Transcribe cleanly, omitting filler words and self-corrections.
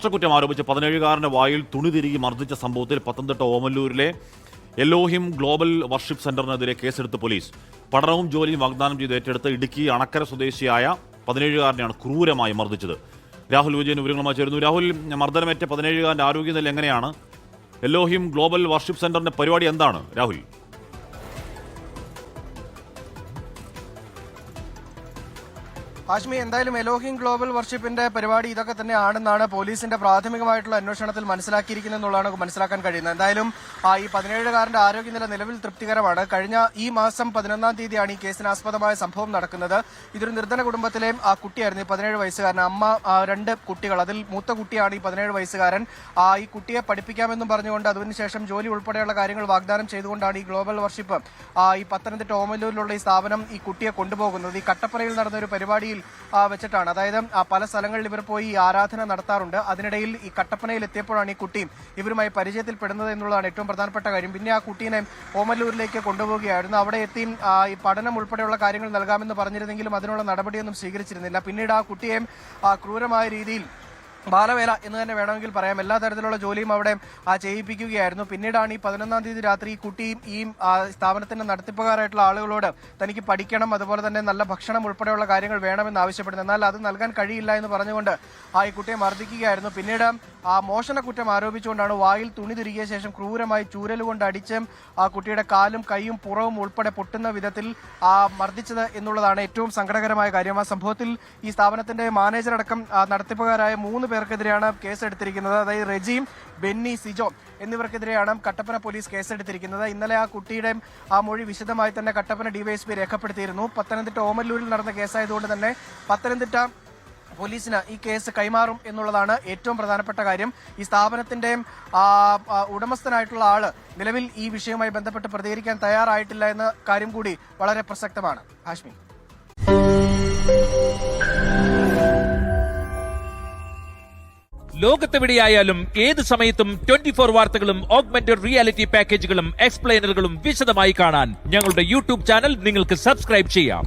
മോഷണക്കുറ്റം ആരോപിച്ച് 17-കാരന്റെ വായിൽ തുണി തിരികെ മർദ്ദിച്ച സംഭവത്തിൽ പത്തനംതിട്ട ഓമല്ലൂരിലെ എലോഹിം ഗ്ലോബൽ വർഷിപ്പ് സെന്ററിനെതിരെ കേസെടുത്ത് പോലീസ്. പഠനവും ജോലിയും വാഗ്ദാനം ചെയ്ത് ഏറ്റെടുത്ത് ഇടുക്കി അണക്കര സ്വദേശിയായ 17-കാരനെയാണ് ക്രൂരമായി മർദ്ദിച്ചത്. രാഹുൽ വിജയൻ വിവരങ്ങളുമായി ചേരുന്നു. രാഹുൽ, മർദ്ദനമേറ്റ 17-കാരന്റെ ആരോഗ്യനില എങ്ങനെയാണ്? എലോഹിം ഗ്ലോബൽ വർഷിപ്പ് സെന്ററിന്റെ പരിപാടി എന്താണ് രാഹുൽ? ഹാഷ്മി, എന്തായാലും എലോഹിം ഗ്ലോബൽ വർഷിപ്പിന്റെ പരിപാടി ഇതൊക്കെ തന്നെയാണെന്നാണ് പോലീസിന്റെ പ്രാഥമികമായിട്ടുള്ള അന്വേഷണത്തിൽ മനസ്സിലാക്കിയിരിക്കുന്നതെന്നുള്ളതാണ് മനസ്സിലാക്കാൻ കഴിയുന്നത്. എന്തായാലും ഈ 17-കാരന്റെ ആരോഗ്യനില നിലവിൽ തൃപ്തികരമാണ്. കഴിഞ്ഞ ഈ മാസം 11-ാം തീയതിയാണ് ഈ കേസിനാസ്പദമായ സംഭവം നടക്കുന്നത്. ഇതൊരു നിർധന കുടുംബത്തിലെ കുട്ടിയായിരുന്നു, ഈ 17 വയസ്സുകാരൻ. അമ്മ 2 കുട്ടികൾ, അതിൽ മൂത്ത കുട്ടിയാണ് ഈ 17 വയസ്സുകാരൻ. ഈ കുട്ടിയെ പഠിപ്പിക്കാമെന്നും പറഞ്ഞുകൊണ്ട് അതിനുശേഷം ജോലി ഉൾപ്പെടെയുള്ള കാര്യങ്ങൾ വാഗ്ദാനം ചെയ്തുകൊണ്ടാണ് ഈ ഗ്ലോബൽ വർഷിപ്പ് ഈ പത്തനംതിട്ട ഓമല്ലൂരിലുള്ള ഈ സ്ഥാപനം ഈ കുട്ടിയെ കൊണ്ടുപോകുന്നത്. ഈ കട്ടപ്പനയിൽ നടന്ന ഒരു പരിപാടിയിൽ വെച്ചിട്ടാണ്. അതായത് പല സ്ഥലങ്ങളിൽ ഇവർ പോയി ആരാധന നടത്താറുണ്ട്. അതിനിടയിൽ ഈ കട്ടപ്പനയിൽ എത്തിയപ്പോഴാണ് ഈ കുട്ടിയും ഇവരുമായി പരിചയത്തിൽപ്പെടുന്നത് എന്നുള്ളതാണ് ഏറ്റവും പ്രധാനപ്പെട്ട കാര്യം. പിന്നെ ആ കുട്ടീനെ ഓമല്ലൂരിലേക്ക് കൊണ്ടുപോവുകയായിരുന്നു. അവിടെ എത്തി ഈ പഠനം ഉൾപ്പെടെയുള്ള കാര്യങ്ങൾ നൽകാമെന്ന് പറഞ്ഞിരുന്നെങ്കിലും അതിനുള്ള നടപടിയൊന്നും സ്വീകരിച്ചിരുന്നില്ല. പിന്നീട് ആ കുട്ടിയെ ക്രൂരമായ രീതിയിൽ ബാലവേല എന്ന് തന്നെ വേണമെങ്കിൽ പറയാം, എല്ലാ തരത്തിലുള്ള ജോലിയും അവിടെ ചെയ്യിപ്പിക്കുകയായിരുന്നു. പിന്നീടാണ് ഈ 11-ാം തീയതി രാത്രി ഈ കുട്ടിയും ഈ സ്ഥാപനത്തിന്റെ നടത്തിപ്പുകാരായിട്ടുള്ള ആളുകളോട് തനിക്ക് പഠിക്കണം, അതുപോലെ തന്നെ നല്ല ഭക്ഷണം ഉൾപ്പെടെയുള്ള കാര്യങ്ങൾ വേണമെന്ന് ആവശ്യപ്പെടുന്നത്. എന്നാൽ അത് നൽകാൻ കഴിയില്ല എന്ന് പറഞ്ഞുകൊണ്ട് ഈ കുട്ടിയെ മർദ്ദിക്കുകയായിരുന്നു. പിന്നീട് മോഷണക്കുറ്റം ആരോപിച്ചുകൊണ്ടാണ് വായിൽ തുണി തിരികിയ ശേഷം ക്രൂരമായി ചൂരലുകൊണ്ട് അടിച്ച് ആ കുട്ടിയുടെ കാലും കൈയും പുറവും ഉൾപ്പെടെ പൊട്ടുന്ന വിധത്തിൽ മർദ്ദിച്ചത് എന്നുള്ളതാണ് ഏറ്റവും സങ്കടകരമായ കാര്യം. ആ സംഭവത്തിൽ ഈ സ്ഥാപനത്തിന്റെ മാനേജറടക്കം നടത്തിപ്പുകാരായ 3 പേർക്കെതിരെയാണ് കേസെടുത്തിരിക്കുന്നത്. അതായത് റെജീം, ബെന്നി, സിജോ എന്നിവർക്കെതിരെയാണ് കട്ടപ്പന പോലീസ് കേസെടുത്തിരിക്കുന്നത്. ഇന്നലെ ആ കുട്ടിയുടെ മൊഴി വിശദമായി തന്നെ കട്ടപ്പന ഡിവൈഎസ്പി രേഖപ്പെടുത്തിയിരുന്നു. പത്തനംതിട്ട ഓമല്ലൂരിൽ നടന്ന കേസായതുകൊണ്ട് തന്നെ പത്തനംതിട്ട പോലീസിന് ഈ കേസ് കൈമാറും എന്നുള്ളതാണ് ഏറ്റവും പ്രധാനപ്പെട്ട കാര്യം. ഈ സ്ഥാപനത്തിന്റെ ഉടമസ്ഥനായിട്ടുള്ള ആള് നിലവിൽ ഈ വിഷയവുമായി ബന്ധപ്പെട്ട് പ്രതികരിക്കാൻ തയ്യാറായിട്ടില്ല എന്ന കാര്യം കൂടി വളരെ പ്രസക്തമാണ്. ഹാഷ്മി, ലോകത്തെവിടെയായാലും ഏത് സമയത്തും 24 വാർത്തകളും ഓഗ്മെന്റഡ് റിയാലിറ്റി പാക്കേജുകളും എക്സ്പ്ലെയിനറുകളും വിശദമായി കാണാൻ ഞങ്ങളുടെ യൂട്യൂബ് ചാനൽ നിങ്ങൾക്ക് സബ്സ്ക്രൈബ് ചെയ്യാം.